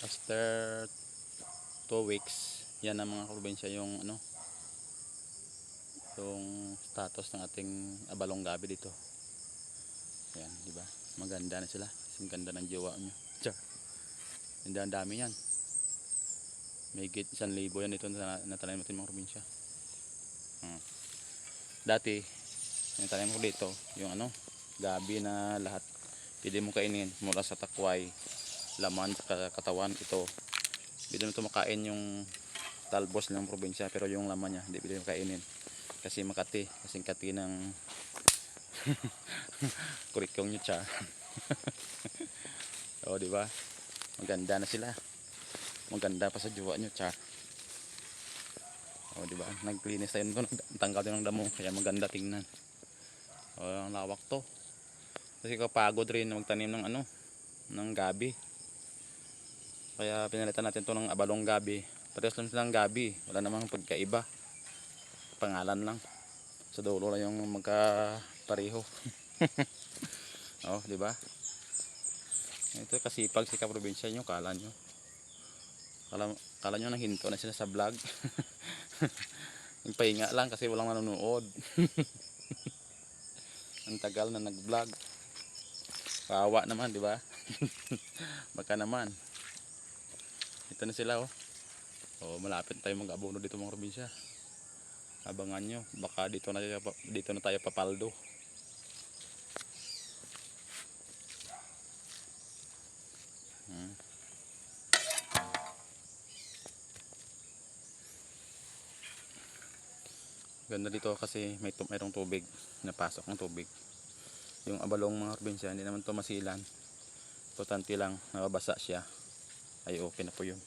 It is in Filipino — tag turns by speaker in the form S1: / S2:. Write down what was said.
S1: After 2 weeks, yan ang mga probinsya yung ano, yung status ng ating abalong gabi dito. Ayan, di ba? Maganda na sila. Ang ganda ng jowa nyo. Char. Hindi, ang dami yan. May higit 1,000 yan dito na natanim natin mga probinsya. Dati, yung tanim ko dito, yung ano, gabi na lahat. Pwede mo kainin mula sa takway, laman sa katawan. Ito, pwede mo ito makain yung talbos ng probinsya, pero yung laman niya hindi pwede mo kainin. Kasi makati, kasing kati ng kurikyong nyo siya. O, di ba? Maganda na sila. Maganda pa sa jowa nyo, char. O, di ba? Naglinis tayo nito, nagtanggal tayo ng damo, kaya maganda tingnan. O, ang lawak to. Kasi kapagod rin magtanim ng ano, ng gabi. Kaya pinalitan natin to ng abalong gabi. Parehas lang silang gabi, wala namang pagkaiba. Pangalan lang. Sa dulo lang yung magkapareho. Oh, di ba? Ito kasipag si kaprobinsya nyo, kala nyo. Kala nyo nahinto na sila sa vlog. Nagpahinga lang kasi walang nanonood. Ang tagal na nag-vlog. Kawawa naman, di ba? Baka naman. Ito na sila, oh. Oh, malapit tayo mag-abono dito mga probinsya. Abangan nyo, baka dito na tayo papaldo. Ganda dito kasi mayroong tubig, napasok ng tubig. Yung abalong mga probinsya, hindi naman to masilan. Importante lang, nababasa siya. Ay okay na po yun.